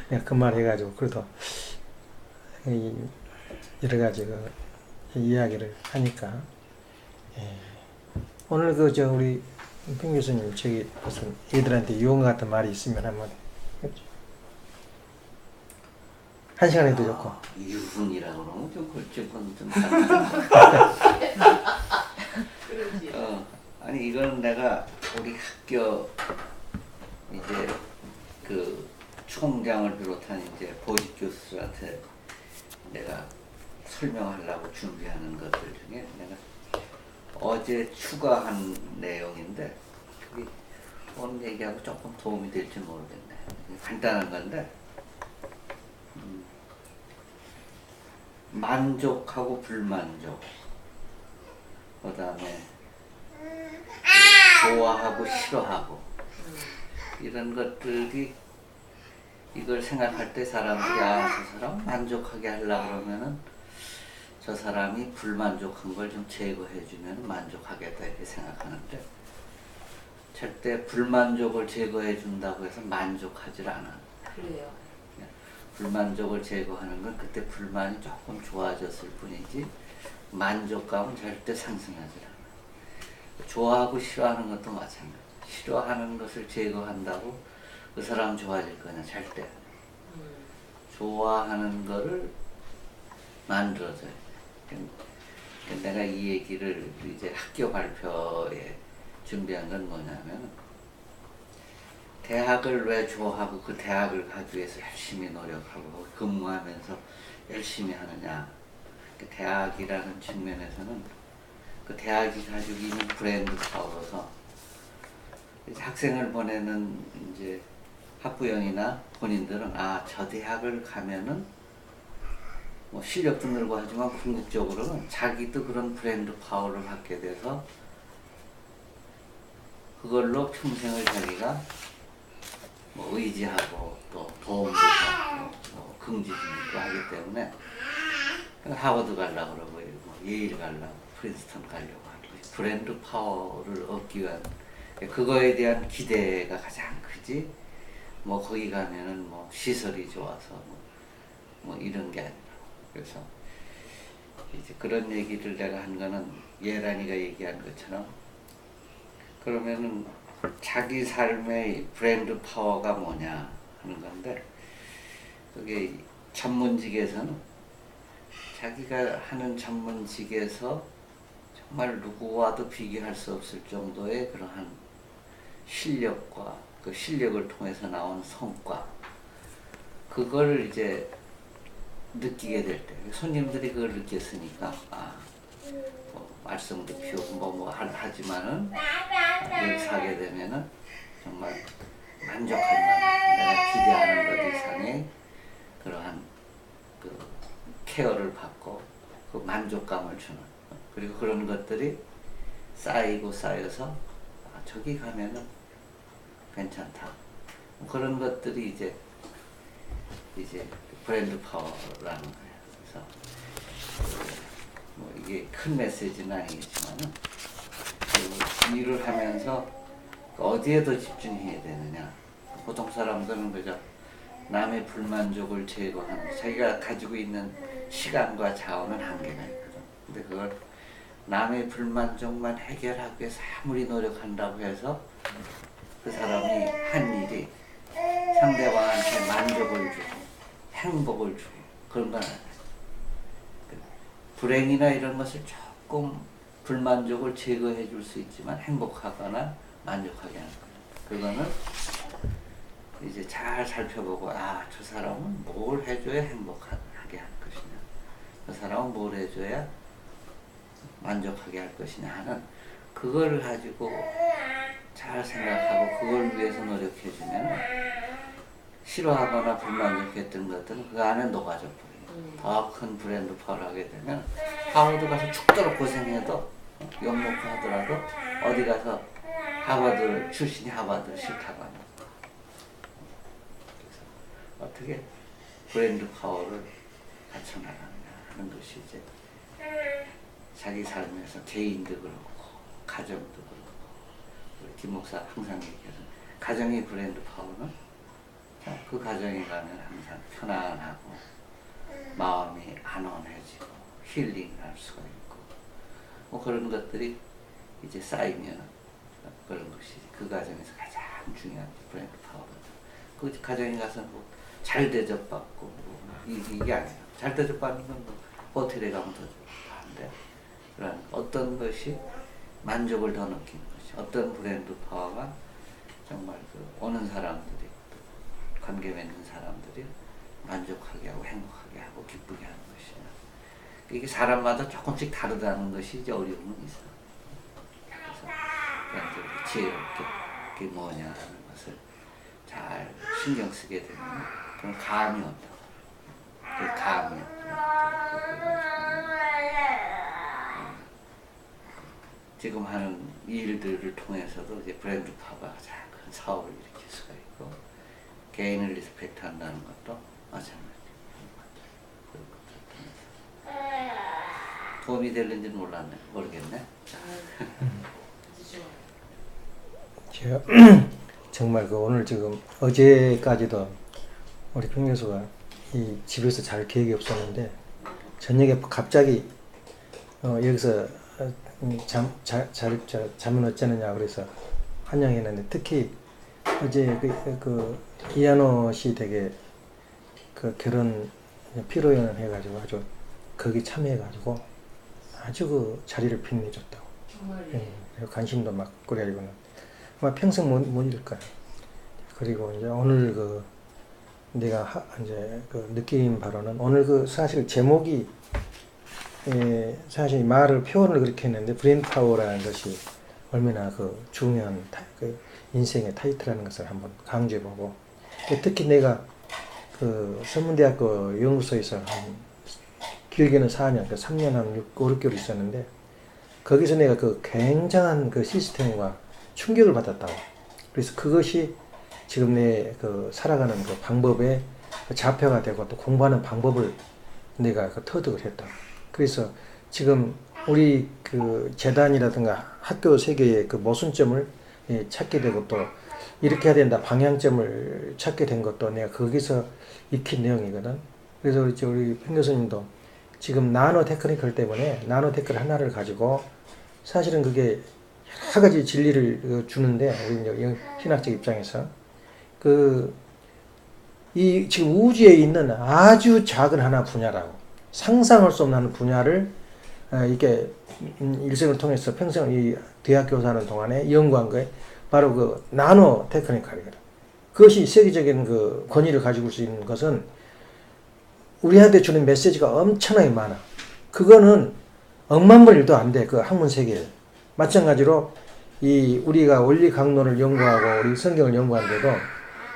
내가 그 말 해가지고 그래도 여러 가지 그 이야기를 하니까 예. 오늘 그 저 우리 빈 교수님 저기 무슨 애들한테 유언 같은 말이 있으면 한번 한 시간 해도 좋고. 유흥이라고 그러면 좀 그쪽은 좀 아니 이거는 내가 우리 학교 이제 그 총장을 비롯한 이제 보직 교수들한테 내가 설명하려고 준비하는 것들 중에 내가 어제 추가한 내용인데 그게 오늘 얘기하고 조금 도움이 될지 모르겠네. 간단한 건데 만족하고 불만족, 그 다음에 좋아하고 싫어하고 이런 것들이 이걸 생각할 때 사람들이 저 사람 만족하게 하려고 그러면은 저 사람이 불만족한 걸 좀 제거해 주면 만족하겠다 이렇게 생각하는데 절대 불만족을 제거해 준다고 해서 만족하질 않아. 그래요. 불만족을 제거하는 건 그때 불만이 조금 좋아졌을 뿐이지 만족감은 절대 상승하지 않아. 좋아하고 싫어하는 것도 마찬가지. 싫어하는 것을 제거한다고 그 사람 좋아질 거냐 절대. 좋아하는 거를 만들어줘야 돼. 내가 이 얘기를 이제 학교 발표에 준비한 건 뭐냐면 대학을 왜 좋아하고 그 대학을 가기 위해서 열심히 노력하고 근무하면서 열심히 하느냐. 그 대학이라는 측면에서는 그 대학이 가지고 있는 브랜드 파워로서 이제 학생을 보내는 이제 학부형이나 본인들은 저 대학을 가면은 뭐 실력도 늘고 하지만 궁극적으로는 자기도 그런 브랜드 파워를 갖게 돼서 그걸로 평생을 자기가 뭐 의지하고 또 도움도 받고 뭐 긍지심도 하기 때문에 하버드 가려고 그러고 뭐 예일 가려고 프린스턴 가려고 하고 브랜드 파워를 얻기 위한 그거에 대한 기대가 가장 크지 뭐 거기 가면은 뭐 시설이 좋아서 뭐 이런 게 아니라 그래서 이제 그런 얘기를 내가 한 거는 예란이가 얘기한 것처럼 그러면은 자기 삶의 브랜드 파워가 뭐냐 하는 건데 그게 전문직에서는 자기가 하는 전문직에서 정말 누구와도 비교할 수 없을 정도의 그러한 실력과 그 실력을 통해서 나온 성과 그걸 이제 느끼게 될 때 손님들이 그걸 느꼈으니까 뭐 말썽도 피우고 뭐 하지만은 여기 사게 되면은 정말 만족할 만한 내가 기대하는 것 이상의 그러한 그 케어를 받고 그 만족감을 주는 그리고 그런 것들이 쌓이고 쌓여서 저기 가면은 괜찮다 그런 것들이 이제 브랜드 파워라는 거예요. 그래서 뭐 이게 큰 메시지는 아니겠지만은 일을 하면서 어디에 더 집중해야 되느냐. 보통 사람들은 그저 남의 불만족을 제거하는 자기가 가지고 있는 시간과 자원은 한계가 있거든. 근데 그걸 남의 불만족만 해결하기 위해서 아무리 노력한다고 해서 그 사람이 한 일이 상대방한테 만족을 주고 행복을 주고 그런 건 아니에요. 불행이나 이런 것을 조금 불만족을 제거해 줄 수 있지만 행복하거나 만족하게 하는 거예요. 그거는 이제 잘 살펴보고 저 사람은 뭘 해줘야 행복하게 할 것이냐 그 사람은 뭘 해줘야 만족하게 할 것이냐 하는 그걸 가지고 잘 생각하고 그걸 위해서 노력해주면 싫어하거나 불만족했던 것들은 그 안에 녹아져 버려요. 더 큰 브랜드 파워를 하게 되면 하버드 가서 죽도록 고생해도 욕먹고 하더라도 어디 가서 하버드 출신이 하버드 싫다고 하는 그래서 어떻게 브랜드 파워를 갖춰나가느냐 하는 것이 이제 자기 삶에서 개인도 그렇고 가정도 그렇고 김 목사 항상 얘기하는 가정의 브랜드 파워는 그 가정에 가면 항상 편안하고 마음이 안온해지고 힐링할 수가 있고 뭐 그런 것들이 이제 쌓이면 그런 것이 그 가정에서 가장 중요한 브랜드 파워거든. 그 가정에 가서 뭐 잘 대접받고 뭐 이게 아니야. 잘 대접받는 건 뭐 호텔에 가면 더 좋은데 그런 어떤 것이 만족을 더 느끼는 것이 어떤 브랜드 파워가 정말 그 오는 사람들이 관계 맺는 사람들이 만족하게 하고 행복하게 하고 기쁘게 하는 것이냐. 이게 사람마다 조금씩 다르다는 것이 이제 어려움은 있어. 그래서 그런 지혜롭게 그게 뭐냐는 것을 잘 신경 쓰게 되면 그런 감이 온다. 그 감이 지금 하는 일들을 통해서도 이제 브랜드 파워가 가장 큰 사업을 일으킬 수가 있고 개인을 리스펙트 한다는 것도 마찬가지예요. 도움이 될는지는 모르겠네. 제가 정말 그 오늘 지금 어제까지도 우리 평 교수가 이 집에서 잘 계획이 없었는데 저녁에 갑자기 여기서 잠은 어쩌느냐 그래서 환영했는데 특히 어제 그 이한호 씨 되게 그 결혼 피로연을 해가지고 아주 거기 참여해가지고 아주 그 자리를 빛내줬다고. 예, 관심도 막 그래가지고는 아마 평생 못 잊을 거야. 그리고 이제 오늘 그 내가 이제 그 느낀 바로는 오늘 그 사실 제목이 사실 말을 표현을 그렇게 했는데 브랜드 파워라는 것이 얼마나 그 중요한 그 인생의 타이틀이라는 것을 한번 강조해보고 특히 내가 그 서문대학교 연구소에서 한 길게는 4년, 그 3년 한 5, 6개월 있었는데 거기서 내가 그 굉장한 그 시스템과 충격을 받았다고. 그래서 그것이 지금 내 그 살아가는 그 방법의 좌표가 되고 또 공부하는 방법을 내가 그 터득을 했다. 그래서 지금 우리 그 재단이라든가 학교 세계의 그 모순점을 찾게 되고 또 이렇게 해야 된다 방향점을 찾게 된 것도 내가 거기서 익힌 내용이거든. 그래서 우리 편 교수님도 지금 나노 테크니컬 때문에 나노 테크니컬 하나를 가지고 사실은 그게 여러 가지 진리를 주는데 우리 신학적 입장에서 이 지금 우주에 있는 아주 작은 하나 분야라고 상상할 수 없는 분야를 이게 일생을 통해서 평생 이 대학 교사하는 동안에 연구한 거에 바로 그 나노 테크니컬이거든. 그것이 세계적인 그 권위를 가지고 수 있는 것은 우리한테 주는 메시지가 엄청나게 많아. 그거는 억만 번 일도 안 돼. 그 학문 세계에. 마찬가지로 이 우리가 원리 강론을 연구하고 우리 성경을 연구하는데도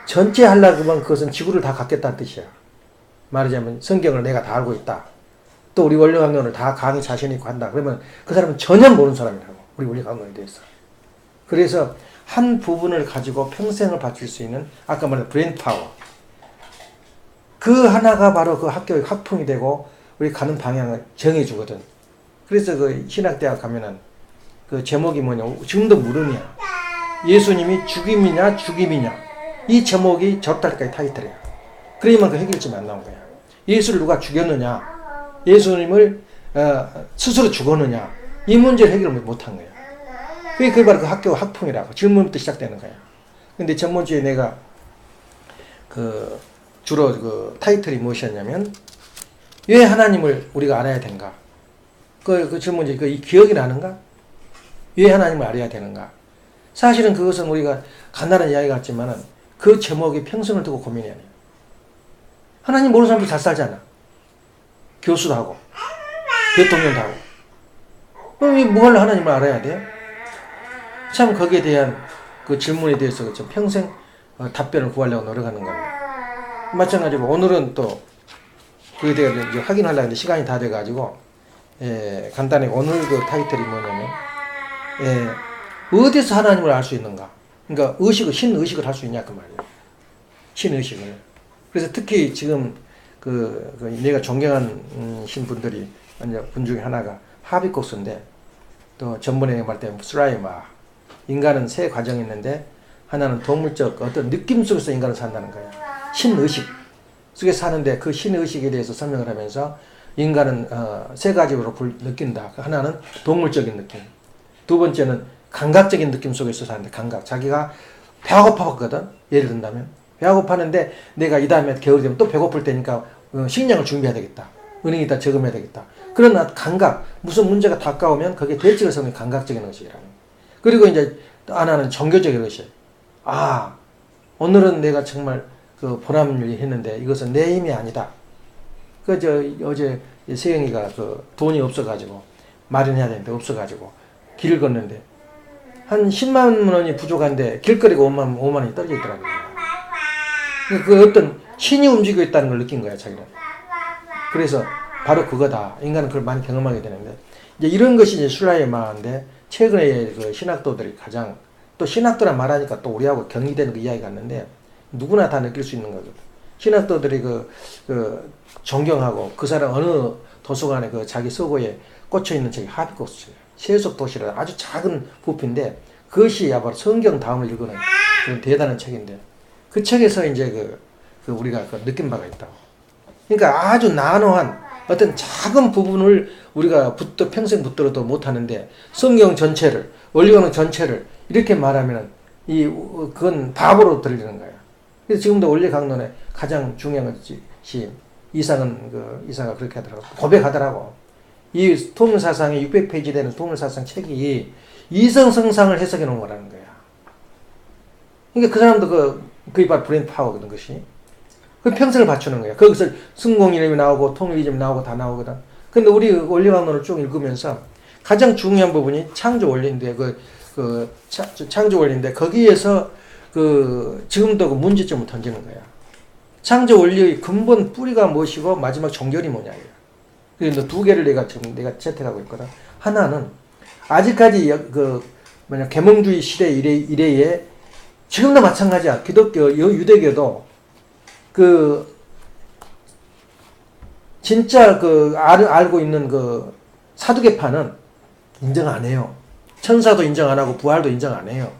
전체 하려고 하면 그것은 지구를 다 갖겠다는 뜻이야. 말하자면 성경을 내가 다 알고 있다. 또 우리 원리 강론을 다 강의 자신 있고 한다. 그러면 그 사람은 전혀 모르는 사람이라고. 우리 원리 강론에 대해서. 그래서 한 부분을 가지고 평생을 바칠 수 있는 아까 말한 브레인 파워. 그 하나가 바로 그 학교의 학풍이 되고 우리 가는 방향을 정해주거든. 그래서 그 신학대학 가면은 그 제목이 뭐냐. 지금도 물음이야. 예수님이 죽임이냐 죽임이냐. 이 제목이 저달까지 타이틀이야. 그러니만 그 해결점이 안 나온 거야. 예수를 누가 죽였느냐. 예수님을 스스로 죽었느냐. 이 문제를 해결을 못한 거야. 그게 바로 그 학교 학풍이라고. 질문부터 시작되는 거야. 근데 전번주에 내가 그 주로 그 타이틀이 무엇이었냐면 왜 하나님을 우리가 알아야 되는가? 그 질문이 이 기억이 나는가? 왜 하나님을 알아야 되는가? 사실은 그것은 우리가 간단한 이야기 같지만은 그 제목이 평생을 두고 고민해야 돼요. 하나님 모르는 사람도 잘 살잖아. 교수도 하고 대통령도 하고. 그럼 뭘 하나님을 알아야 돼? 참 거기에 대한 그 질문에 대해서 좀 평생 답변을 구하려고 노력하는 겁니다. 마찬가지로 오늘은 또 그에 대해서 이제 확인하려고 했는데 시간이 다 돼가지고 간단히 오늘 그 타이틀이 뭐냐면 어디서 하나님을 알 수 있는가? 그러니까 신의식을 할 수 있냐 그 말이에요. 신의식을. 그래서 특히 지금 그 내가 존경하는 신분들이 분 중에 하나가 하비코스인데 또 전번에 말 때 스라이마 인간은 세 과정이 있는데 하나는 동물적 어떤 느낌 속에서 인간을 산다는 거야. 신의식 속에 사는데 그 신의식에 대해서 설명을 하면서 인간은 세 가지로 느낀다. 하나는 동물적인 느낌. 두 번째는 감각적인 느낌 속에서 사는데 감각. 자기가 배가 고파봤거든. 예를 든다면 배가 고파는데 내가 이 다음에 겨울이 되면 또 배고플 때니까 식량을 준비해야 되겠다. 은행에다 저금해야 되겠다. 그러나 감각, 무슨 문제가 다가오면 거기에 대책을 세우는 감각적인 의식이라는 거예요. 그리고 이제 하나는 종교적인 의식. 아, 오늘은 내가 정말 그 보람을 했는데 이것은 내 힘이 아니다. 어제 세영이가 그 돈이 없어가지고 마련해야 되는데 없어가지고 길을 걷는데 한 10만 원이 부족한데 길거리가 5만 원이 떨어져 있더라고요. 그 어떤 신이 움직이고 있다는 걸 느낀 거야, 자기는. 그래서 바로 그거다. 인간은 그걸 많이 경험하게 되는데 이제 이런 것이 이제 신라의 마인데 최근에 그 신학도들이 가장 또 신학도라 말하니까 또 우리하고 경이되는 그 이야기가 있는데 누구나 다 느낄 수 있는 거거든. 신학도들이 그 존경하고 그 사람 어느 도서관에 그 자기 서고에 꽂혀 있는 책이 하비국스예요. 세속 도시라는 아주 작은 부피인데 그것이 바로 성경 다음을 읽는 그런 대단한 책인데 그 책에서 이제 그 우리가 그 느낀 바가 있다고. 그러니까 아주 나노한 어떤 작은 부분을 우리가 평생 붙들어도 못하는데 성경 전체를 원리관은 전체를 이렇게 말하면 그건 바보로 들리는 거야. 그래서 지금도 원리 강론의 가장 중요한 것이 이사가 그렇게 하더라고. 고백하더라고. 이 통일사상이 600페이지 되는 통일사상 책이 이성성상을 해석해 놓은 거라는 거야. 그러니까 그 사람도 그게 바로 브레인 파워거든, 그것이. 그 평생을 바치는 거야. 거기서 승공이념이 나오고 통일이념이 나오고 다 나오거든. 근데 우리 원리강론을 쭉 읽으면서 가장 중요한 부분이 창조 원리인데 창조 원리인데 거기에서 지금도 그 문제점을 던지는 거야. 창조 원리의 근본 뿌리가 무엇이고 마지막 종결이 뭐냐. 그래서 두 개를 내가 채택하고 있거든. 하나는 아직까지 계몽주의 시대 이래에 지금도 마찬가지야. 기독교, 유대교도 진짜 알고 있는 사두개파는 인정 안 해요. 천사도 인정 안 하고 부활도 인정 안 해요.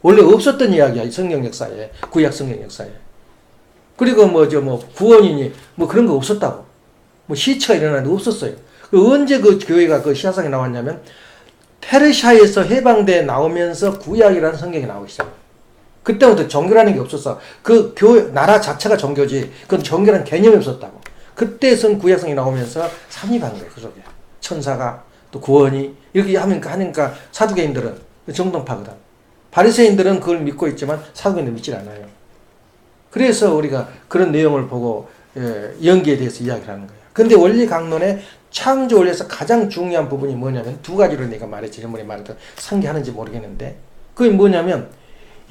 원래 없었던 이야기야. 성경 역사에, 구약 성경 역사에. 그리고 구원이니 그런 거 없었다고. 시체가 일어나는데 없었어요. 언제 그 교회가 시사상에 나왔냐면 페르시아에서 해방돼 나오면서 구약이라는 성경이 나오기 시작해요. 그때부터 종교라는 게 없었어. 그 나라 자체가 종교지. 그건 종교라는 개념이 없었다고. 그때 구약성이 나오면서 삽입한 거예요. 그 속에. 천사가 또 구원이 이렇게 하니까 사두개인들은 정동파거든. 바리새인들은 그걸 믿고 있지만 사두개인들은 믿질 않아요. 그래서 우리가 그런 내용을 보고 연기에 대해서 이야기를 하는 거예요. 근데 원리 강론의 창조 원리에서 가장 중요한 부분이 뭐냐면 두 가지로 내가 말했지. 지난번에 말했던 상기하는지 모르겠는데 그게 뭐냐면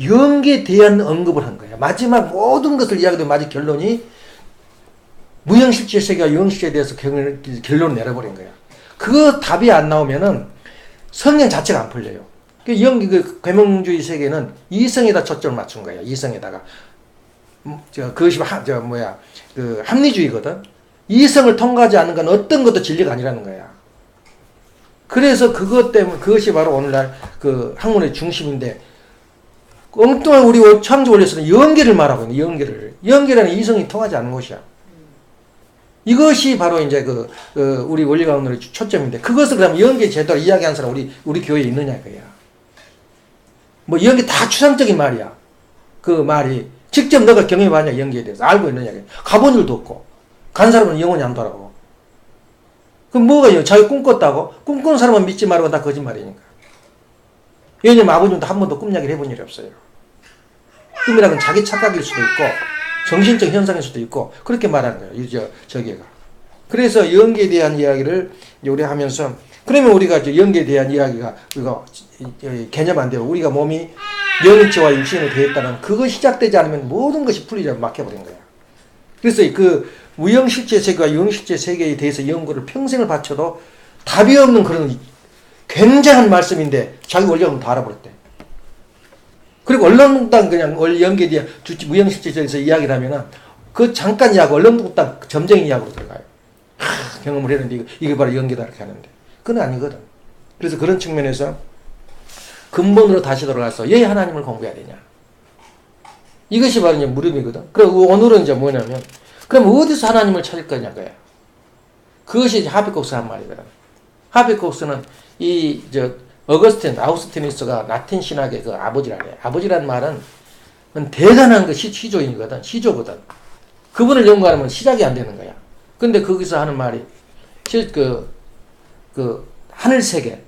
영계에 대한 언급을 한 거예요. 마지막 모든 것을 이야기하던 마지막 결론이 무형실제 세계와 영실제에 대해서 결론을 내려버린 거야. 그 답이 안 나오면은 성경 자체가 안 풀려요. 계몽주의 세계는 이성에다 초점을 맞춘 거야. 이성에다가. 그것이 합리주의거든. 이성을 통과하지 않는 건 어떤 것도 진리가 아니라는 거야. 그래서 그것 때문에 그것이 바로 오늘날 학문의 중심인데 엉뚱한 우리 창조 원리에서는 연계를 말하고 있는 연계라는 이성이 통하지 않는 것이야. 이것이 바로 이제 우리 원리강론의 초점인데 그것을 그러면 연계 제대로 이야기하는 사람 우리 교회에 있느냐 이거야. 연계 다 추상적인 말이야. 그 말이 직접 너가 경험해봤냐 연계에 대해서 알고 있느냐. 가본 일도 없고 간 사람은 영원히 안 돌아오고. 그럼 뭐가 자기 꿈꿨다고? 꿈꾸는 사람은 믿지 말고 다 거짓말이니까. 왜냐면 아버님도 한 번도 꿈 이야기를 해본 일이 없어요. 꿈이라는 건 자기 착각일 수도 있고 정신적 현상일 수도 있고 그렇게 말하는 거예요. 저기가. 그래서 연계에 대한 이야기를 우리 하면서 그러면 우리가 연계에 대한 이야기가 개념 안 되고 우리가 몸이 영체와 육신으로 되어 있다는 그거 시작되지 않으면 모든 것이 풀리지 막혀버린 거야. 그래서 무형실제 세계와 영실제 세계에 대해서 연구를 평생을 바쳐도 답이 없는 그런 굉장한 말씀인데 자기 원리학은 다 알아버렸대. 그리고 언론국당 그냥 연계에 대한 무형실제에서 이야기를 하면은 그 잠깐 이야기 언론국당 점쟁이 이야기로 들어가요. 경험을 했는데 이게 바로 연계다 이렇게 하는데 그건 아니거든. 그래서 그런 측면에서 근본으로 다시 돌아가서 왜 하나님을 공부해야 되냐. 이것이 바로 이제 물음이거든. 그리고 오늘은 이제 뭐냐면, 그럼 어디서 하나님을 찾을 거냐고요. 그것이 이제 하비국스 한 말이거든. 하비국스는 아우스티니스가 라틴 신학의 그 아버지라래. 아버지란 말은 대단한 그 시조인이거든. 시조거든. 그분을 연구하면 시작이 안 되는 거야. 근데 거기서 하는 말이, 하늘 세계,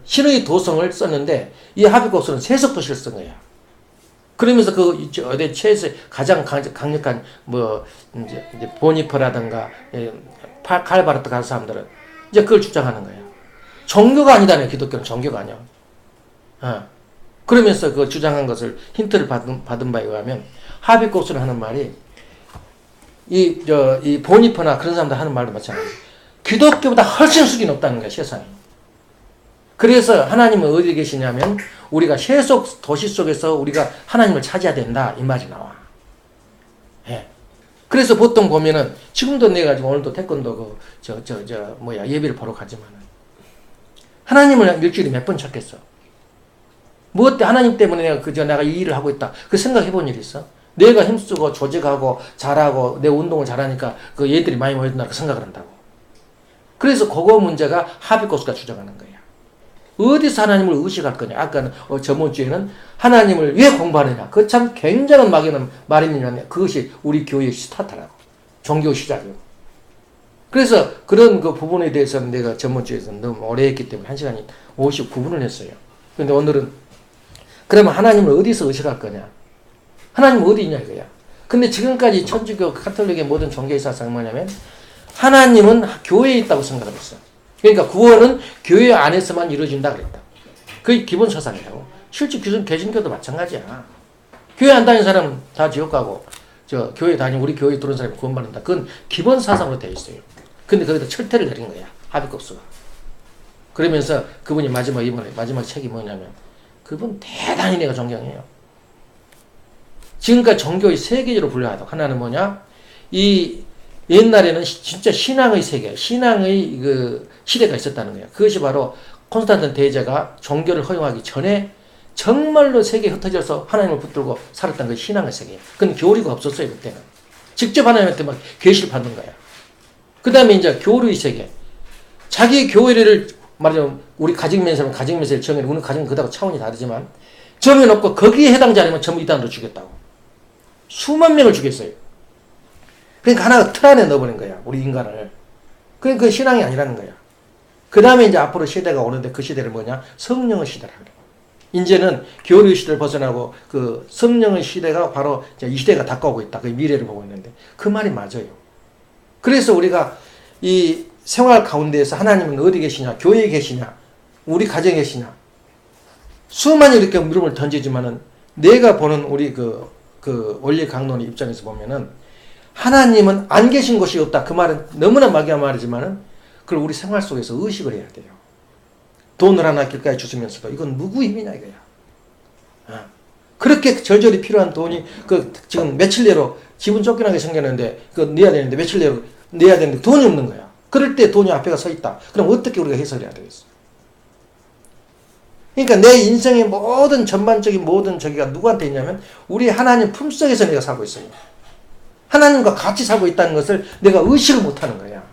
신의 도성을 썼는데, 이 하비국스는 세속 도시를 쓴 거야. 그러면서 어디 최에서 가장 강력한, 이제 보니퍼라든가, 칼바르트 같은 사람들은 이제 그걸 주장하는 거야. 종교가 아니다네, 기독교는 종교가 아니야. 그러면서 그 주장한 것을 힌트를 받은 바에 의하면, 하비국스는 하는 말이, 이 보니퍼나 그런 사람들 하는 말도 마찬가지야. 기독교보다 훨씬 수준이 높다는 거야, 세상에. 그래서 하나님은 어디 계시냐면, 우리가 세속 도시 속에서 우리가 하나님을 찾아야 된다, 이 말이 나와. 예. 그래서 보통 보면은, 지금도 내가 지금 오늘도 태권도 예배를 보러 가지만은, 하나님을 일주일에 몇 번 찾겠어? 뭐 때 하나님 때문에 내가 이 일을 하고 있다. 그 생각해 본 일 있어? 내가 힘쓰고 조직하고 잘하고 내 운동을 잘하니까 그 얘들이 많이 모여든다 그 생각을 한다고. 그래서 그거 문제가 하비고스가 주장하는 거야. 어디서 하나님을 의식할 거냐. 아까는 저번 주에는 하나님을 왜 공부하느냐. 그 참 굉장한 막연한 말이냐면 그것이 우리 교회의 스타트라고. 종교 시작이고. 그래서 그런 그 부분에 대해서는 내가 저번 주에서는 너무 오래 했기 때문에 1시간 59분을 했어요. 근데 오늘은 그러면 하나님을 어디서 의식할 거냐. 하나님 어디 있냐 이거야. 근데 지금까지 천주교 카톨릭의 모든 종교의 사상은 뭐냐면 하나님은 교회에 있다고 생각을 했어. 그러니까 구원은 교회 안에서만 이루어진다 그랬다. 그게 기본 사상이라고. 실제 개신교도 마찬가지야. 교회 안 다니는 사람은 다 지옥 가고 교회 다니고 우리 교회에 들어온 사람이 구원받는다. 그건 기본 사상으로 되어 있어요. 근데 거기다 철퇴를 내린 거야. 하비국스가. 그러면서 그분이 이번에 마지막 책이 뭐냐면 그분 대단히 내가 존경해요. 지금까지 종교의 세계적으로 분류하다. 하나는 뭐냐? 이 옛날에는 진짜 신앙의 세계, 신앙의 그 시대가 있었다는 거예요. 그것이 바로 콘스탄틴 대제가 종교를 허용하기 전에 정말로 세계에 흩어져서 하나님을 붙들고 살았던 그 신앙의 세계예요. 그건 교리가 없었어요, 그때는. 직접 하나님한테 막 계시를 받는 거야. 그 다음에 이제 교류의 세계. 자기 교회를 말하자면 우리 가정면세는 가정면세를 정해, 우리는 가정은 그다가 차원이 다르지만 정해놓고 거기에 해당지 않으면 전부 이단으로 죽였다고. 수만 명을 죽였어요. 그러니까 하나 틀 안에 넣어버린 거야, 우리 인간을. 그러니까 그 신앙이 아니라는 거야. 그 다음에 이제 앞으로 시대가 오는데 그 시대를 뭐냐? 성령의 시대라 그래. 이제는 교류의 시대를 벗어나고 그 성령의 시대가 바로 이제 이 시대가 다가오고 있다. 그 미래를 보고 있는데 그 말이 맞아요. 그래서 우리가 이 생활 가운데에서 하나님은 어디 계시냐? 교회에 계시냐? 우리 가정에 계시냐? 수많이 이렇게 물음을 던지지만은 내가 보는 우리 그 원리 강론의 입장에서 보면은 하나님은 안 계신 곳이 없다. 그 말은 너무나 막연한 말이지만은 그걸 우리 생활 속에서 의식을 해야 돼요. 돈을 하나 길가에 주시면서도 이건 무구임이냐 이거야. 그렇게 절절히 필요한 돈이 지금 며칠 내로 집은 쫓겨나게 생겼는데 내야 되는데 며칠 내로 내야 되는데 돈이 없는 거야. 그럴 때 돈이 앞에가 서 있다. 그럼 어떻게 우리가 해석해야 되겠어? 그러니까 내 인생의 모든 전반적인 모든 저기가 누구한테 있냐면 우리 하나님 품속에서 내가 살고 있어요. 하나님과 같이 살고 있다는 것을 내가 의식을 못하는 거야.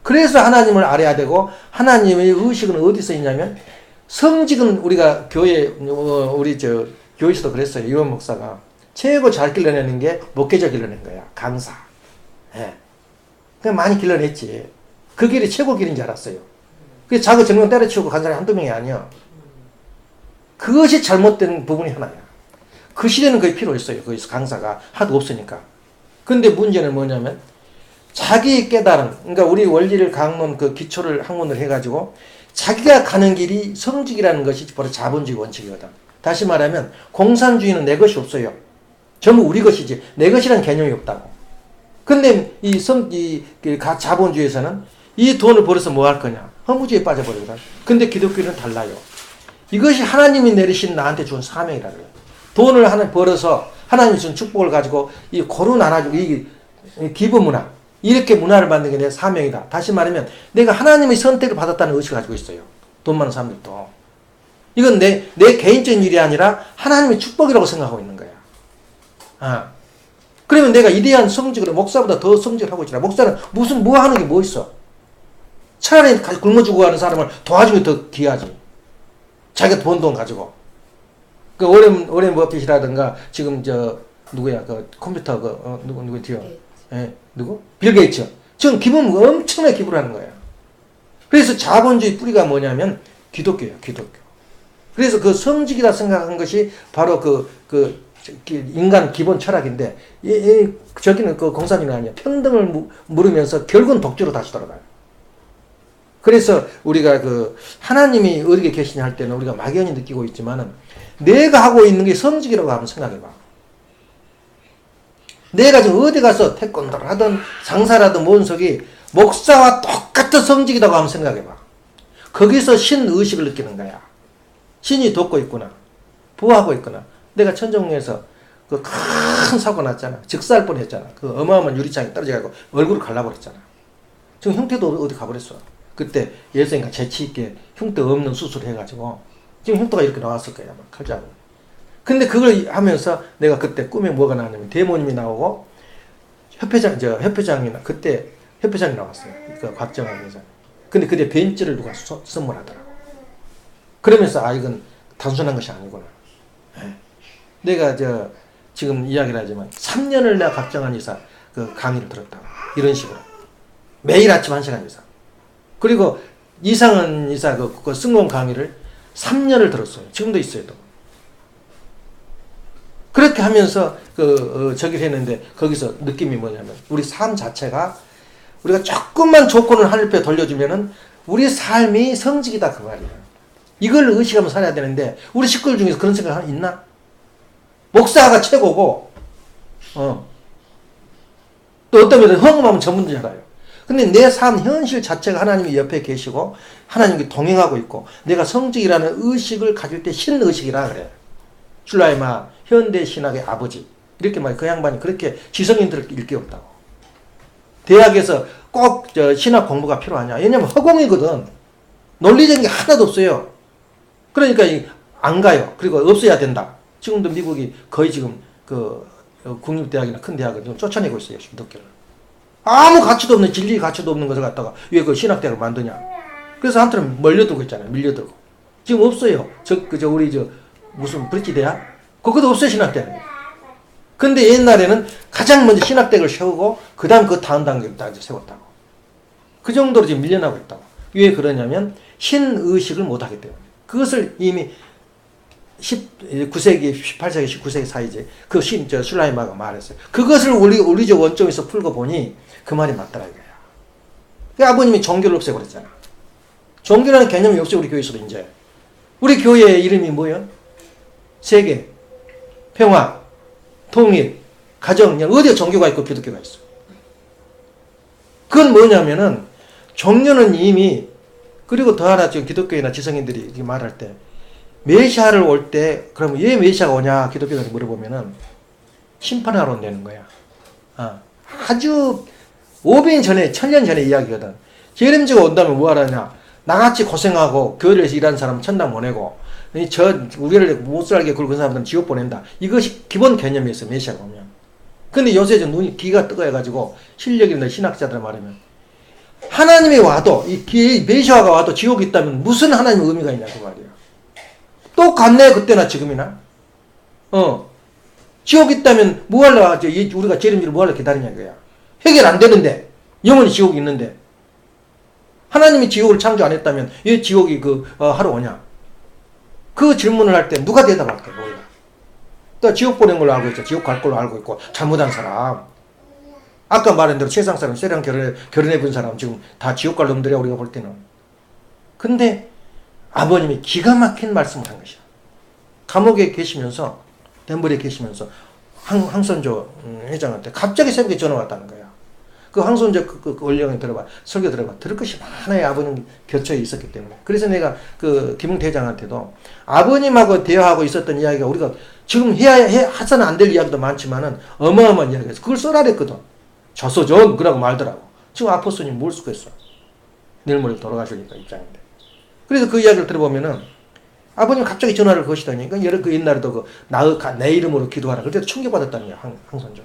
그래서 하나님을 알아야 되고 하나님의 의식은 어디서 있냐면 성직은 우리가 우리 교회에서도 그랬어요. 이원 목사가 최고 잘 길러내는 게 목회자 길러낸 거야. 강사. 예. 그냥 많이 길러냈지. 그 길이 최고 길인 줄 알았어요. 그래서 자기 정령 때려치우고 간 사람이 한두 명이 아니야. 그것이 잘못된 부분이 하나야. 그 시대는 거의 필요 있어요. 거기서 강사가 하도 없으니까. 근데 문제는 뭐냐면 자기 깨달음, 그러니까 우리 원리를 강론 그 기초를 학문을 해가지고 자기가 가는 길이 성직이라는 것이 바로 자본주의 원칙이거든. 다시 말하면 공산주의는 내 것이 없어요. 전부 우리 것이지 내 것이라는 개념이 없다고. 근데 자본주의에서는 이 돈을 벌어서 뭐 할 거냐? 허무주의에 빠져버리거든. 근데 기독교는 달라요. 이것이 하나님이 내리신 나한테 준 사명이라 그래요. 돈을 하나 벌어서 하나님이 준 축복을 가지고 이 고루 나눠주고 이 기부 문화 이렇게 문화를 만드는 게 내 사명이다. 다시 말하면 내가 하나님의 선택을 받았다는 의식을 가지고 있어요. 돈 많은 사람들도. 이건 내 개인적인 일이 아니라 하나님의 축복이라고 생각하고 있는 거야. 그러면 내가 이대한 성직으로 목사보다 더 성직을 하고 있잖아. 목사는 뭐 하는 게 뭐 있어? 차라리 굶어 죽어가는 사람을 도와주면 더 귀하지. 자기가 번 돈 가지고. 그 오렌 버핏이라든가 지금 누구야? 그 컴퓨터 누구 뒤에? 예, 누구? 빌 게이츠. 지금 기분 엄청나게 기부를 하는 거예요. 그래서 자본주의 뿌리가 뭐냐면 기독교예요, 기독교. 그래서 그 성직이라 생각한 것이 바로 인간 기본 철학인데, 저기는 그 공산주의는 아니야. 평등을 물으면서 결국은 독주로 다시 돌아가요. 그래서 우리가 하나님이 어디에 계시냐 할 때는 우리가 막연히 느끼고 있지만은, 내가 하고 있는 게 성직이라고 한번 생각해봐. 내가 지금 어디 가서 태권도를 하든 장사라든 뭔석이 목사와 똑같은 성직이라고 한번 생각해봐. 거기서 신의식을 느끼는 거야. 신이 돕고 있구나. 보호하고 있구나. 내가 천정에서 그 큰 사고 났잖아. 즉사할 뻔했잖아. 그 어마어마한 유리창이 떨어져가지고 얼굴을 갈라버렸잖아. 지금 형태도 어디 가버렸어. 그때 예수님과 재치있게 흉터 없는 수술을 해가지고 지금 흉터가 이렇게 나왔을 거야. 막 칼자국. 근데 그걸 하면서 내가 그때 꿈에 뭐가 나왔냐면 대모님이 나오고 협회장이 그때 협회장이 나왔어요. 그 곽정환 회장. 근데 그때 벤츠를 누가 선물하더라고. 그러면서 이건 단순한 것이 아니구나. 내가 지금 이야기를 하지만 3년을 내가 곽정환 이사 그 강의를 들었다고. 이런 식으로. 매일 아침 1시간 이상. 그리고 이상은 이사 그 승공 강의를 3년을 들었어요. 지금도 있어요. 또. 그렇게 하면서 저기를 했는데 거기서 느낌이 뭐냐면 우리 삶 자체가 우리가 조금만 조건을 하늘뼈 돌려주면은 우리 삶이 성직이다 그 말이에요. 이걸 의식하면서 살아야 되는데 우리 식구들 중에서 그런 생각 있나? 목사가 최고고 또 어떤 면에서 헌금하면 전문인 줄 알아요. 근데 내 삶 현실 자체가 하나님이 옆에 계시고 하나님이 동행하고 있고 내가 성직이라는 의식을 가질 때 신의식이라 그래. 슐라이마 현대 신학의 아버지 이렇게 말 그 양반이 그렇게 지성인들을 일깨웠다고. 대학에서 꼭 신학 공부가 필요하냐? 왜냐면 허공이거든. 논리적인 게 하나도 없어요. 그러니까 안 가요. 그리고 없어야 된다. 지금도 미국이 거의 지금 국립대학이나 큰 대학을 좀 쫓아내고 있어요. 기독교를. 아무 가치도 없는 진리 가치도 없는 것을 갖다가 왜 그 신학대학을 만드냐? 그래서 한테는 몰려들고 있잖아요. 밀려들고. 지금 없어요. 우리 무슨 브릿지 대학? 그것도 없어요. 신학대학. 근데 옛날에는 가장 먼저 신학대학을 세우고 그 다음 단계를 다 세웠다고. 그 정도로 지금 밀려나고 있다고. 왜 그러냐면 신의식을 못하기 때문에. 그것을 이미 19세기, 18세기, 19세기 사이지 그 슐라이마가 말했어요. 그것을 우리적 원점에서 풀고 보니 그 말이 맞더라 이거야. 그 아버님이 종교를 없애버렸잖아. 종교라는 개념이 없어요. 우리 교회에서도 이제. 우리 교회의 이름이 뭐예요? 세계, 평화, 통일, 가정, 어디에 종교가 있고 기독교가 있어. 그건 뭐냐면은 종교는 이미 그리고 더 하나 지금 기독교이나 지성인들이 말할 때 메시아를 올 때 그러면 왜 메시아가 오냐 기독교인들이 물어보면은 심판하러 온다는 거야. 아주 500년 전에 1000년 전에 이야기거든. 예림지가 온다면 뭐 하라냐? 나같이 고생하고 교회에서 일하는 사람 천당 보내고 우리를 못살게 굵은 사람들은 지옥 보낸다. 이것이 기본 개념이었어 메시아가 오면. 근데 요새 좀 눈이 귀가 뜨거워가지고 실력 있는 신학자들 말하면 하나님이 와도 이 메시아가 와도 지옥이 있다면 무슨 하나님의 의미가 있냐고 말이야. 똑같네 그때나 지금이나. 지옥 있다면 뭐하려 우리가 재림주를 뭐하려 기다리냐 이거야. 해결 안 되는데 영원히 지옥이 있는데 하나님이 지옥을 창조 안 했다면 왜 지옥이 하러 오냐. 그 질문을 할 때 누가 대답할까 몰라. 또 지옥 보낸 걸로 알고 있죠. 지옥 갈 걸로 알고 있고 잘못한 사람. 아까 말한 대로 세상 사람 쇠랑 결혼해 본 사람 지금 다 지옥 갈 놈들이야 우리가 볼 때는. 근데 아버님이 기가 막힌 말씀을 한 것이야. 감옥에 계시면서 덴버리에 계시면서 황선조 회장한테 갑자기 새벽에 전화 왔다는 거야. 그 황선조 그 원령이 들어봐 설교 들어봐 들을 것이 많아요. 아버님 겹쳐 있었기 때문에. 그래서 내가 그 김웅태 회장한테도 아버님하고 대화하고 있었던 이야기가 우리가 지금 해서는 안 될 이야기도 많지만은 어마어마한 이야기에서 그걸 써라 그랬거든. 저서전 그러고 말더라고. 지금 아포스니 뭘 쓰겠어. 내일 모레 돌아가시니까 입장인데. 그래서 그 이야기를 들어보면은 아버님 갑자기 전화를 거시더니 그 옛날에도 내 이름으로 기도하라. 그때도 충격받았다는 거야. 항선조.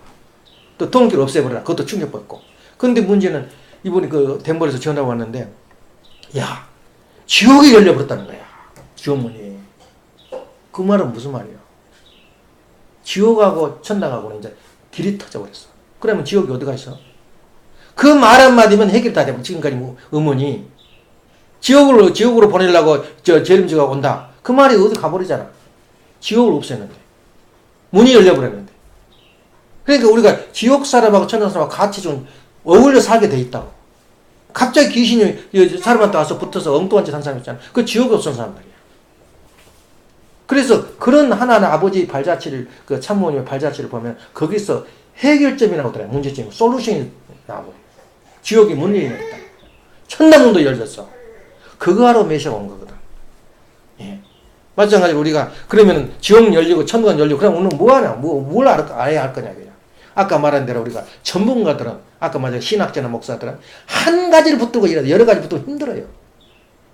또 동기를 없애버려라. 그것도 충격받고. 근데 문제는 이분이 그 덴버에서 전화가 왔는데 야 지옥이 열려버렸다는 거야. 지옥문이. 그 말은 무슨 말이야? 지옥하고 천당하고는 이제 길이 터져버렸어. 그러면 지옥이 어디가 있어? 그 말 한마디면 해결 다 되고 지금까지 뭐 의문이 지옥으로 보내려고 죄림지가 온다. 그 말이 어디 가버리잖아. 지옥을 없앴는데. 문이 열려버렸는데. 그러니까 우리가 지옥 사람하고 천당 사람하고 같이 좀 어울려 살게 돼 있다고. 갑자기 귀신이 사람한테 와서 붙어서 엉뚱한 짓 한 사람 있잖아. 그 지옥에 없었던 사람 말이야. 그래서 그런 하나하나 아버지 발자취를, 그 참모님의 발자취를 보면 거기서 해결점이 나오더라. 문제점이. 솔루션이 나와버려. 지옥이 문이 열렸다. 천당문도 열렸어. 그거 하러 메시아가 온 거거든. 예. 마찬가지로 우리가 그러면 지옥 열리고 천당 열리고 그럼 오늘 뭐 하냐? 뭘 알아야 할 거냐? 그냥. 아까 말한 대로 우리가 전문가들은 아까 말한 신학자나 목사들은 한 가지를 붙들고 일하다 여러 가지 붙들고 힘들어요.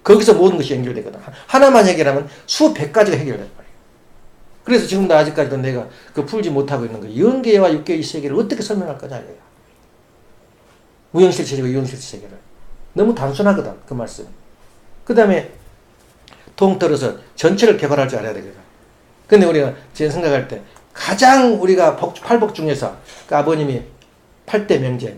거기서 모든 것이 연결되거든. 하나만 해결하면 수백 가지가 해결될 거예요. 그래서 지금도 아직까지도 내가 그 풀지 못하고 있는 거 영계와 육계의 세계를 어떻게 설명할 거냐 이거야. 무형실체적이고 유형실체 세계를. 너무 단순하거든 그 말씀. 그 다음에 통틀어서 전체를 개발할 줄 알아야 되거든. 근데 우리가 제 생각할 때 가장 우리가 팔복 중에서 그 아버님이 8대 명제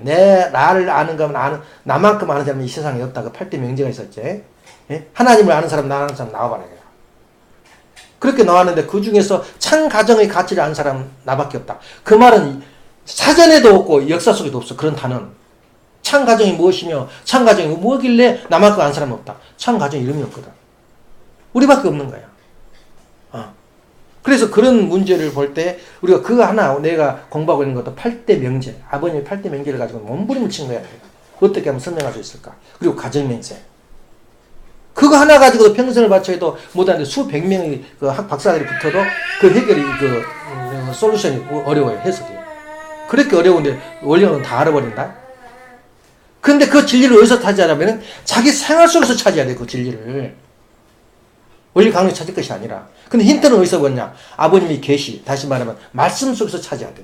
나를 아는 거면 나만큼 아는 사람이 이 세상에 없다. 그 8대 명제가 있었지. 예? 하나님을 아는 사람 나는 사람 나와봐라. 그렇게 나왔는데 그 중에서 참 가정의 가치를 아는 사람 나밖에 없다. 그 말은 사전에도 없고 역사 속에도 없어. 그런 단어는. 참 가정이 무엇이며 참 가정이 뭐길래 나만큼 아는 사람은 없다. 참 가정 이름이 없거든. 우리밖에 없는 거야. 그래서 그런 문제를 볼 때 우리가 그거 하나 내가 공부하고 있는 것도 8대 명제. 아버님의 8대 명제를 가지고 몸부림을 친 거야. 어떻게 하면 설명할 수 있을까? 그리고 가정 명제. 그거 하나 가지고도 평생을 바쳐도 못하는데 수백 명의 그 박사들이 붙어도 그 해결이 솔루션이 어려워요. 해석이. 그렇게 어려운데 원리는 다 알아버린다. 근데 그 진리를 어디서 찾아내냐면 자기 생활 속에서 찾아야 돼. 그 진리를. 원리 강론에 찾을 것이 아니라. 근데 힌트는 어디서 보냐? 아버님이 계시. 다시 말하면 말씀 속에서 찾아야 돼.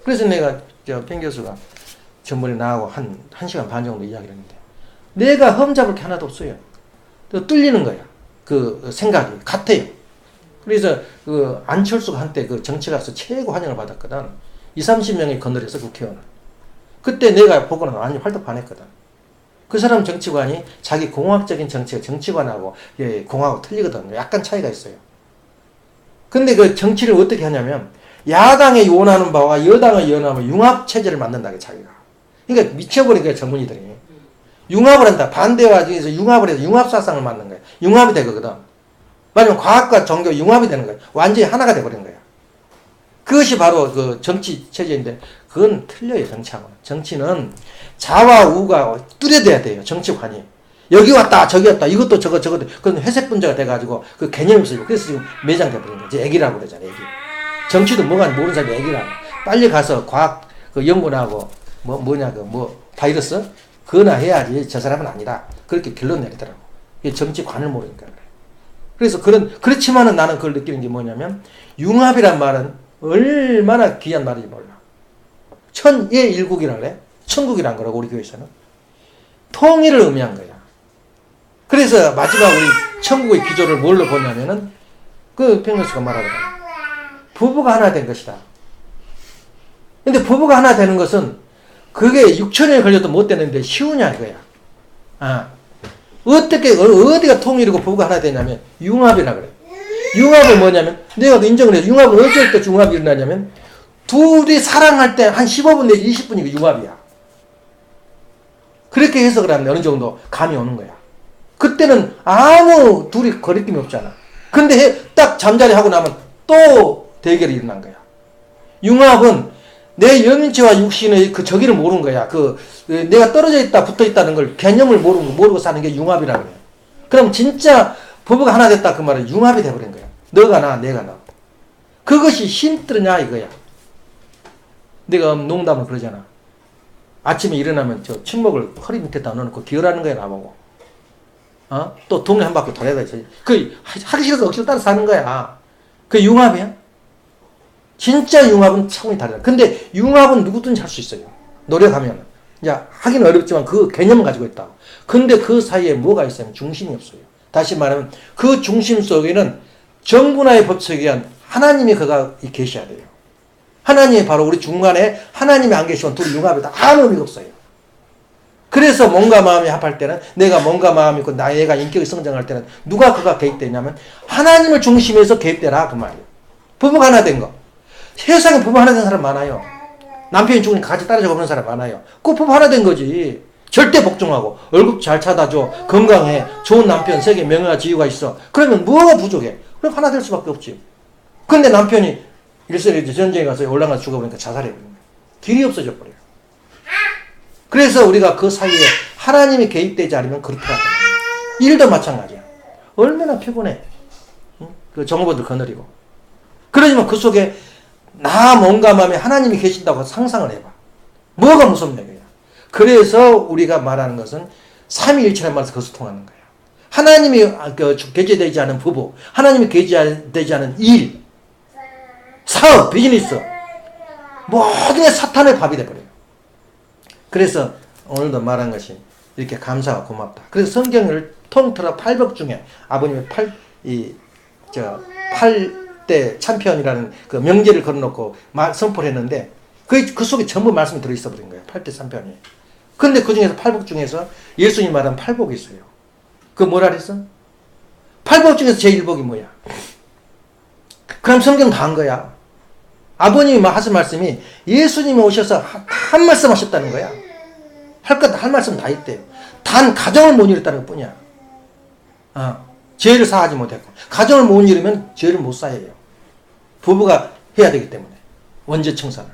그래서 내가 팽 교수가 전번에 나하고 한 시간 반 정도 이야기를 했는데 내가 험잡을 게 하나도 없어요. 또 뚫리는 거야. 그 생각이 같아요. 그래서 그 안철수가 한때 그 정치 가서 최고 환영을 받았거든. 20-30명이 건너려서 국회의원. 그때 내가 보고는 완전히 활동반했거든. 그 사람 정치관이 자기 공학적인 정치관하고 공하고 틀리거든요. 약간 차이가 있어요. 근데 그 정치를 어떻게 하냐면 야당이 원하는 바와 여당의 원하는 융합 체제를 만든다. 자기가. 그러니까 미쳐버린 거야 전문의들이. 융합을 한다. 반대와 중에서 융합을 해서 융합사상을 만든 거야. 융합이 되거든. 말하면 과학과 종교 융합이 되는 거야. 완전히 하나가 돼버린 거야. 그것이 바로 그 정치 체제인데 그건 틀려요. 정치하고는. 정치는 자와 우가 뚜렷해야 돼요. 정치관이. 여기 왔다 저기 왔다 이것도 저것도 그건 회색 분자가 돼가지고 그 개념이 없어요. 그래서 지금 매장돼버린 거지. 애기라고 그러잖아요. 애기. 정치도 뭐가 모르는 사람이 애기라고. 빨리 가서 과학 그 연구나 하고 바이러스 그거나 해야지 저 사람은 아니다. 그렇게 결론 내리더라고. 정치관을 모르니까 그래. 그래서 그렇지만은 나는 그걸 느끼는 게 뭐냐면 융합이란 말은 얼마나 귀한 말인지 몰라. 천예일국이라 그래. 천국이란 거라고 우리 교회에서는. 통일을 의미한 거야. 그래서 마지막 우리 천국의 기조를 뭘로 보냐면은 그 팽교수가 말하거든. 부부가 하나 된 것이다. 근데 부부가 하나 되는 것은 그게 6천년이 걸려도 못 되는데 쉬우냐 이거야. 어떻게 어디가 통일이고 부부가 하나 되냐면 융합이라 그래. 융합은 뭐냐면 내가 인정을 해서 융합은 어쩔 때 융합이 일어나냐면 둘이 사랑할 때 한 15분 내지 20분이 융합이야. 그렇게 해석을 하면 어느 정도 감이 오는 거야. 그때는 아무 둘이 거리낌이 없잖아. 근데 딱 잠자리 하고 나면 또 대결이 일어난 거야. 융합은 내 영인체와 육신의 그 저기를 모르는 거야. 내가 떨어져 있다, 붙어 있다는 걸 개념을 모르고 사는 게 융합이라고 그래. 그럼 진짜 부부가 하나 됐다 그 말은 융합이 돼버린 거야. 너가 나, 내가 나. 그것이 힌트냐 이거야. 내가 농담을 그러잖아. 아침에 일어나면 저 침묵을 허리 밑에다 넣어놓고 기어라는 거야 나보고. 또 동네 한 바퀴 돌아야 돼. 그 하기 싫어서 억지로 따라 사는 거야. 그 융합이야? 진짜 융합은 차원이 다르다. 근데 융합은 누구든지 할 수 있어요. 노력하면. 야, 하기는 어렵지만 그 개념을 가지고 있다. 근데 그 사이에 뭐가 있어요? 중심이 없어요. 다시 말하면 그 중심 속에는 정분화의 법칙에 의한 하나님이 그가 계셔야 돼요. 하나님이 바로 우리 중간에 하나님이 안 계시면 둘이 융합이다. 아무 의미가 없어요. 그래서 몸과 마음이 합할 때는 내가 몸과 마음이 있고 나의가 인격이 성장할 때는 누가 그가 개입되냐면 하나님을 중심에서 개입되라 그 말이에요. 부부가 하나 된 거. 세상에 부부 하나 된 사람 많아요. 남편이 죽으니까 같이 따라잡고 없는 사람 많아요. 그 부부 하나 된 거지. 절대 복종하고 월급 잘 찾아줘. 건강해. 좋은 남편 세계 명예와 지위가 있어. 그러면 뭐가 부족해? 그럼 하나 될 수밖에 없지. 근데 남편이 일선에 전쟁에 가서 올라가서 죽어버리니까 자살해버린 거예요. 길이 없어져 버려요. 그래서 우리가 그 사이에 하나님이 개입되지 않으면 그렇더라고요. 일도 마찬가지야. 얼마나 피곤해. 그 정보들 거느리고. 그러지만 그 속에 나 몸과 마음에 하나님이 계신다고 상상을 해봐. 뭐가 무섭냐 이거야. 그래서 우리가 말하는 것은 삼위일체라는 말에서 그것을 통하는 거야. 하나님이 계제되지 않은 부부, 하나님이 계제되지 않은 일, 사업, 비즈니스 모든 게 사탄의 밥이 돼버려요. 그래서 오늘도 말한 것이 이렇게 감사하고 고맙다. 그래서 성경을 통틀어 8복 중에 아버님의 8대 참편이라는 그 명제를 걸어놓고 선포를 했는데 그 속에 전부 말씀이 들어있어 버린 거예요. 8대 참편이. 그런데 그 중에서 8복 중에서 예수님이 말한 8복이 있어요. 그 뭐라 그랬어? 8복 중에서 제1복이 뭐야? 그럼 성경 다 한 거야. 아버님이 하신 말씀이 예수님이 오셔서 한 말씀 하셨다는 거야. 할 말씀 다 있대요. 단 가정을 못 이뤘다는 것 뿐이야. 죄를 사하지 못했고. 가정을 못 이루면 죄를 못 사해요. 부부가 해야 되기 때문에. 원죄 청산을.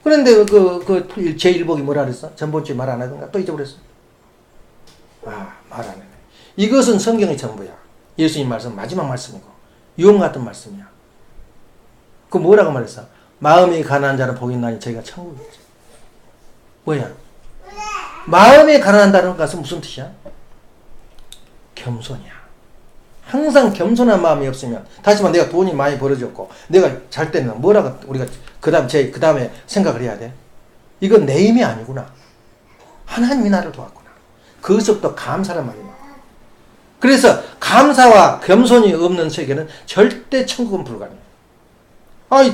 그런데 제1복이 뭐라 그랬어? 전번주에 말 안 하던가? 또 잊어버렸어? 말 안 해. 이것은 성경의 전부야. 예수님 말씀, 마지막 말씀이고. 유언 같은 말씀이야. 그 뭐라고 말했어? 마음이 가난한 자는 복이 있나니 저희가 천국이지. 뭐야? 마음이 가난한다는 것은 무슨 뜻이야? 겸손이야. 항상 겸손한 마음이 없으면, 다시 말해 내가 돈이 많이 벌어졌고 내가 잘 때는 뭐라고 우리가 그 다음에 생각을 해야 돼? 이건 내 힘이 아니구나. 하나님이 나를 도왔구나. 그것부터 감사란 말이 나와. 그래서 감사와 겸손이 없는 세계는 절대 천국은 불가능해.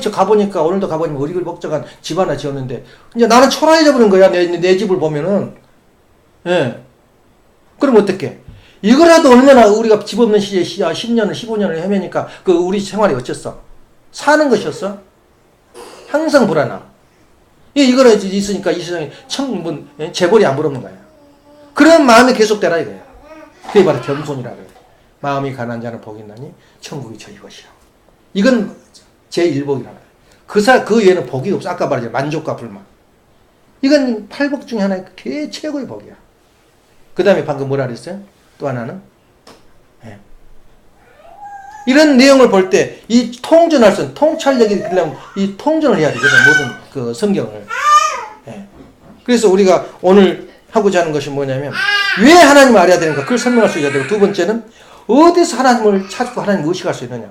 저 가보니까, 오늘도 가보니까 어리글 복잡한 집 하나 지었는데, 이제 나는 초라해져 버린 거야. 내 집을 보면은. 예. 그럼 어떡해? 이거라도 얼마나 우리가 집 없는 시기에 10년을, 15년을 헤매니까, 우리 생활이 어쨌어? 사는 것이었어? 항상 불안함. 이거는 있으니까 이 세상에 재벌이 안 부럽는 거야. 그런 마음이 계속되라 이거야. 그게 바로 겸손이라 그래. 마음이 가난한 자는 복이 있나니 천국이 저희 것이라. 이건 제1복이라 그래. 그 외에는 복이 없어. 아까 말했잖아. 만족과 불만. 이건 8복 중에 하나의 최고의 복이야. 그 다음에 방금 뭐라 그랬어요? 또 하나는? 예. 이런 내용을 볼 때 이 통전할 수 있는 통찰력이 되려면 이 통전을 해야 되거든. 모든 그 성경을. 예. 그래서 우리가 오늘 하고자 하는 것이 뭐냐면 왜 하나님을 알아야 되는가? 그걸 설명할 수 있어야 되고, 두 번째는 어디서 하나님을 찾고 하나님을 의식할 수 있느냐?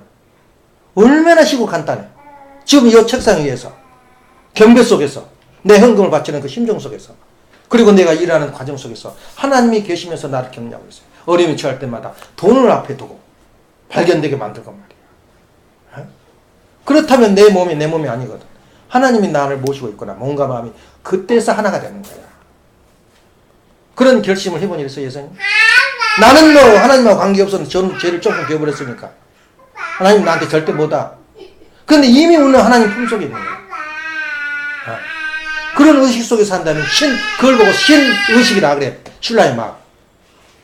얼마나 쉽고 간단해. 지금 이 책상 위에서, 경배 속에서, 내 헌금을 바치는 그 심정 속에서, 그리고 내가 일하는 과정 속에서 하나님이 계시면서 나를 격려하고 있어요. 어려움이 처할 때마다 돈을 앞에 두고 발견되게 만들건 말이에요. 그렇다면 내 몸이 아니거든. 하나님이 나를 모시고 있거나 몸과 마음이 그때서 하나가 되는 거야. 그런 결심을 해본 일 있어요, 예수님? 나는 하나님하고 관계없어서 저는 죄를 조금 지어버렸으니까 하나님 나한테 절대 못하. 그런데 이미 우리는 하나님 품속에 있는 거예요. 그런 의식 속에 산다면 그걸 보고 신의식이라 그래. 신라의 마음.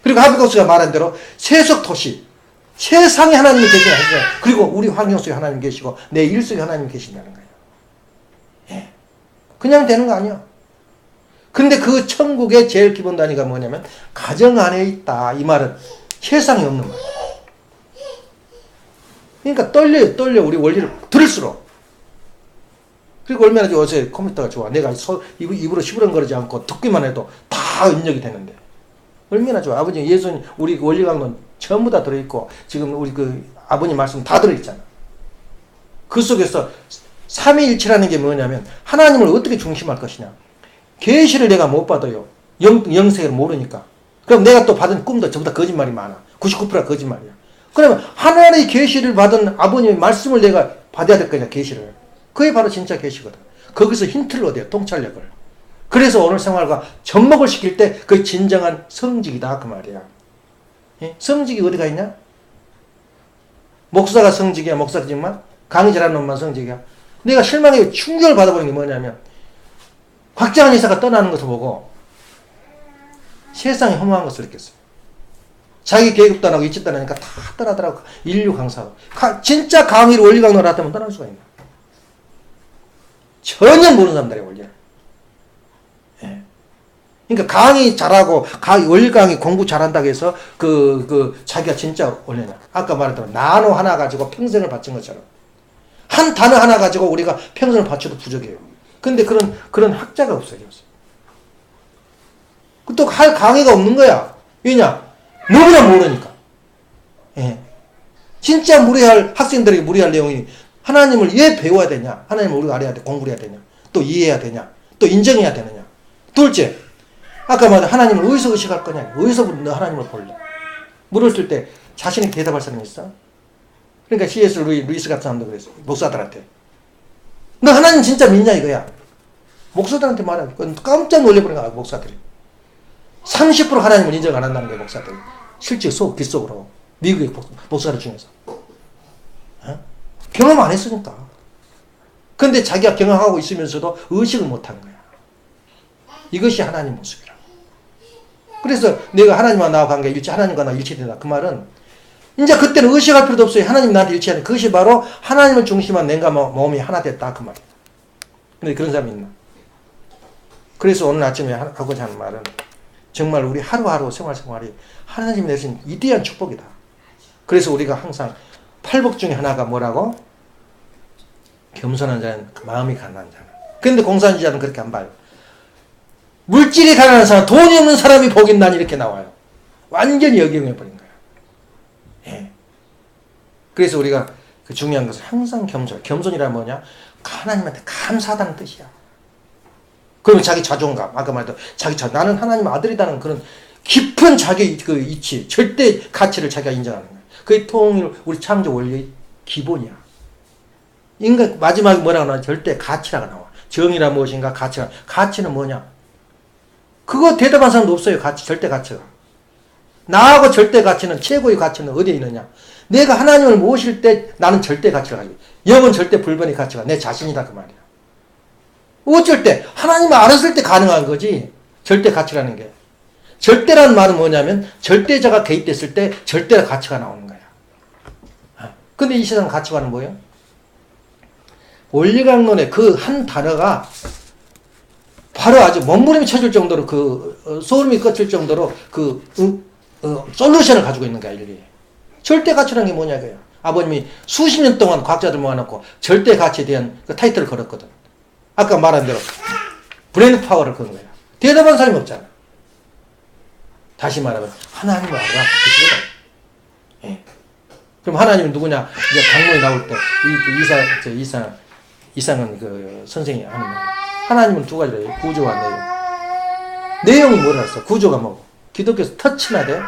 그리고 하비고스가 말한 대로 세속토시, 세상에 하나님이 계시는 거예요. 그리고 우리 환경 속에 하나님 계시고 내 일 속에 하나님 계신다는 거예요. 예. 그냥 되는 거 아니야. 근데 그 천국의 제일 기본 단위가 뭐냐면 가정 안에 있다. 이 말은 세상에 없는 말. 그러니까 떨려 우리 원리를 들을수록. 그리고 얼마나 요새 컴퓨터가 좋아. 내가 입으로 시부렁거리지 않고 듣기만 해도 다 입력이 되는데. 얼마나 좋아. 아버지 예수님 우리 원리 강론 전부 다 들어있고 지금 우리 그 아버님 말씀 다 들어있잖아. 그 속에서 삼위일체라는 게 뭐냐면 하나님을 어떻게 중심할 것이냐. 계시를 내가 못 받아요. 영생을 모르니까. 그럼 내가 또 받은 꿈도 전부 다 거짓말이 많아. 99%가 거짓말이야. 그러면 하나님의 계시를 받은 아버님의 말씀을 내가 받아야 될 거냐, 계시를. 그게 바로 진짜 계시거든. 거기서 힌트를 얻어요, 통찰력을. 그래서 오늘 생활과 접목을 시킬 때 그게 진정한 성직이다, 그 말이야. 예? 성직이 어디가 있냐? 목사가 성직이야, 목사지만 강의 잘하는 놈만 성직이야. 내가 실망에 충격을 받아보는 게 뭐냐면 곽장한 이사가 떠나는 것을 보고 세상에 허무한 것을 느꼈어요. 자기 계급도 안 하고 이짓도 안 하니까 다 떠나더라고. 인류 강사로. 진짜 강의를 원리 강론을 하다면 떠날 수가 있나? 전혀 모르는 사람들이 원리를. 예. 그러니까 강의 잘하고 원리 강의 공부 잘한다고 해서 자기가 진짜 원리냐. 아까 말했던 나노 하나 가지고 평생을 바친 것처럼. 한 단어 하나 가지고 우리가 평생을 바쳐도 부족해요. 근데 그런 학자가 없어요. 또 할 강의가 없는 거야. 왜냐? 너무나 모르니까. 예. 진짜 무리할, 학생들에게 무리할 내용이 하나님을 왜 배워야 되냐? 하나님을 우리가 알아야 돼. 공부를 해야 되냐? 또 이해해야 되냐? 또 인정해야 되느냐? 둘째, 아까 말한 하나님을 어디서 의식할 거냐? 어디서 너 하나님을 볼래? 물었을 때 자신이 대답할 사람이 있어? 그러니까 C.S. 루이스 같은 사람도 그랬어. 목사들한테. 너 하나님 진짜 믿냐 이거야. 목사들한테 말하고 깜짝 놀래버린 거야, 목사들이. 30% 하나님을 인정 안 한다는 거야, 목사들이. 실제 귓속으로. 미국의 목사들 중에서. 어? 경험 안 했으니까. 근데 자기가 경험하고 있으면서도 의식을 못 하는 거야. 이것이 하나님 모습이라고. 그래서 내가 하나님과 나와 관계 일치, 하나님과 나 일치된다. 그 말은 이제 그때는 의식할 필요도 없어요. 하나님 나한테 일치하는 그것이 바로 하나님을 중심한 내가 몸이 하나 됐다. 그 말이야. 근데 그런 사람이 있나? 그래서 오늘 아침에 하고자 하는 말은 정말 우리 하루하루 생활이 하나님이 내신 위대한 축복이다. 그래서 우리가 항상 팔복 중에 하나가 뭐라고? 겸손한 자는 마음이 가난한 자는. 그런데 공산주의자는 그렇게 안 봐요. 물질이 가난한 사람, 돈이 없는 사람이 복 있나니 이렇게 나와요. 완전히 역용해버린 거예요. 예. 그래서 우리가 그 중요한 것은 항상 겸손. 겸손이란 뭐냐? 하나님한테 감사하다는 뜻이야. 그러면 자기 자존감, 아까 말했던 나는 하나님 아들이라는 그런 깊은 자기 그 이치, 절대 가치를 자기가 인정하는 거야. 그게 통일 우리 창조 원리의 기본이야. 인간 마지막에 뭐라고 나와? 절대 가치라고 나와. 정의란 무엇인가? 가치가. 가치는 뭐냐? 그거 대답한 사람도 없어요. 가치, 절대 가치가. 나하고 절대 가치는, 최고의 가치는 어디에 있느냐? 내가 하나님을 모실 때 나는 절대 가치를 가지고 영은 절대 불변의 가치가 내 자신이다 그 말이야. 어쩔 때 하나님을 알았을 때 가능한 거지. 절대 가치라는 게. 절대라는 말은 뭐냐면 절대자가 개입됐을 때 절대 가치가 나오는 거야. 근데 이 세상 가치관은 뭐예요? 원리강론의 그 한 단어가 바로 아주 몸부림이 쳐질 정도로 소름이 끼칠 정도로 솔루션을 가지고 있는 거야, 인류에. 절대 가치라는 게 뭐냐, 이거야. 아버님이 수십 년 동안 과학자들 모아놓고 절대 가치에 대한 그 타이틀을 걸었거든. 아까 말한 대로 브레인 파워를 건 거야. 대답한 사람이 없잖아. 다시 말하면 하나님을 알아. 그거다. 예. 그럼 하나님은 누구냐? 이제 강론이 나올 때 이상은 그 선생이 하는 말. 하나님은 두 가지로 해요. 구조와 내용. 내용이 뭐라 했어? 구조가 뭐고? 기독교에서 터치나 돼?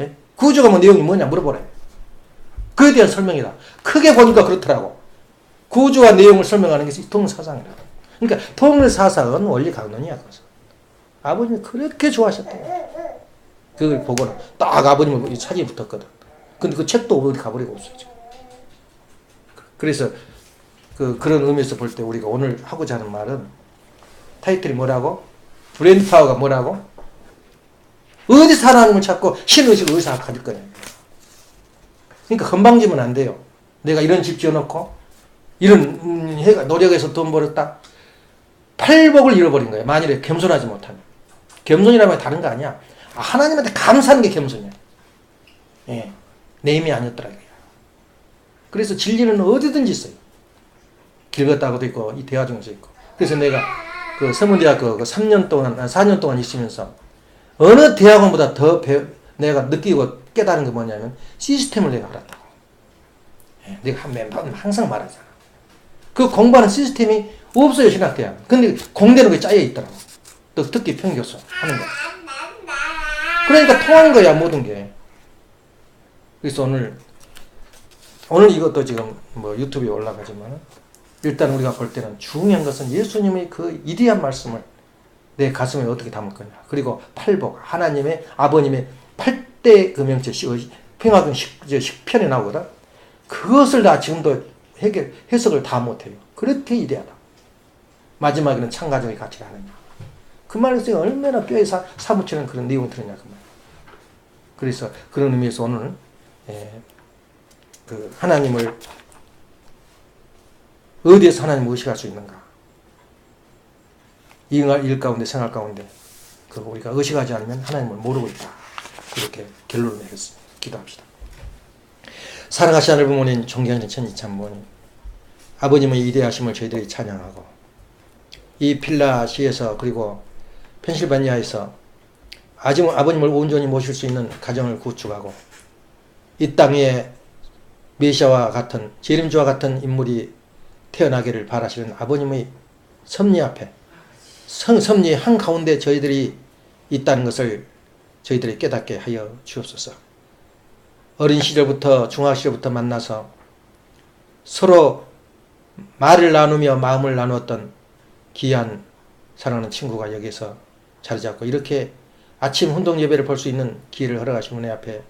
예? 구조가 뭐 내용이 뭐냐 물어보래. 그에 대한 설명이다. 크게 보니까 그렇더라고. 구조와 내용을 설명하는 것이 통일사상이라. 그러니까 통일사상은 원리 강론이야. 그래서. 아버님이 그렇게 좋아하셨대. 그걸 보고는 딱 아버님 사진이 붙었거든. 근데 그 책도 어디 가버리고 없어요. 지금. 그래서 그런 의미에서 볼 때 우리가 오늘 하고자 하는 말은 타이틀이 뭐라고? 브레인 파워가 뭐라고? 어디서 하나님을 찾고 신의식을 어디서 가질 거냐. 그러니까 건방지면 안 돼요. 내가 이런 집 지어놓고 이런 노력해서 돈 벌었다. 팔복을 잃어버린 거예요. 만일에 겸손하지 못하면. 겸손이라면 다른 거 아니야. 하나님한테 감사하는 게 겸손이야. 예. 내 힘이 아니었더라. 그래서 진리는 어디든지 있어요. 길 걷다가도 있고, 이 대화 중에서 있고. 그래서 내가 그 서문대학교 4년 동안 있으면서, 어느 대학원보다 더 내가 느끼고 깨달은 게 뭐냐면 시스템을 내가 알았다고. 내가 항상 말하잖아. 그 공부하는 시스템이 없어요, 신학대학. 근데 공대는 게 짜여 있더라고. 또 특히 평교수 하는 거. 그러니까 통하는 거야, 모든 게. 그래서 오늘 이것도 지금 뭐 유튜브에 올라가지만 일단 우리가 볼 때는 중요한 것은 예수님의 그 위대한 말씀을 내 가슴에 어떻게 담을 거냐. 그리고 팔복, 하나님의 아버님의 8대 그 명체, 평화경 식편에 나오거든. 그것을 다 지금도 해석을 다 못해요. 그렇게 위대하다. 마지막에는 창가정의 가치가 하느냐. 그 말에서 얼마나 뼈에 사무치는 그런 내용이 들었냐. 그 말. 그래서 그런 의미에서 오늘 그 하나님을 어디에서 하나님을 의식할 수 있는가. 일 가운데 생활 가운데 그 우리가 의식하지 않으면 하나님을 모르고 있다. 그렇게 결론을 내렸습니다. 기도합시다. 사랑하신 하늘 부모님, 존경하는 천지찬부모님, 아버님의 위대하심을 저희들이 찬양하고 이 필라시에서 그리고 펜실바니아에서 아버님을 온전히 모실 수 있는 가정을 구축하고 이 땅에 메시아와 같은 재림주와 같은 인물이 태어나기를 바라시는 아버님의 섭리 앞에 섭리 한가운데 저희들이 있다는 것을 저희들이 깨닫게 하여 주옵소서. 어린 시절부터 중학 시절부터 만나서 서로 말을 나누며 마음을 나누었던 귀한 사랑하는 친구가 여기서 자리 잡고 이렇게 아침 혼동 예배를 볼 수 있는 기회를 허락하신 은혜 앞에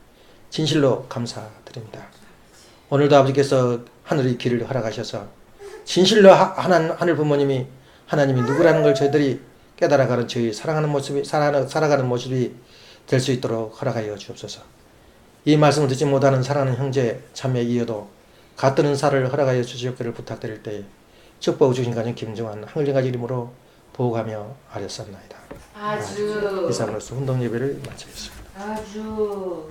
진실로 감사드립니다. 오늘도 아버지께서 하늘의 길을 허락하셔서 진실로 하늘 부모님이 하나님이 누구라는 걸 저희들이 깨달아가는 저희 사랑하는 모습이 살아가는 모습이 될 수 있도록 허락하여 주옵소서. 이 말씀을 듣지 못하는 사랑하는 형제 자매 이어도 같은 은사를 허락하여 주시옵기를 부탁드릴 때에 축복을 주신 가정 김정환 한글링가지 이름으로 보호하며 아뢰었사옵나이다. 아주 이상으로서 혼동 예배를 마치겠습니다. 아주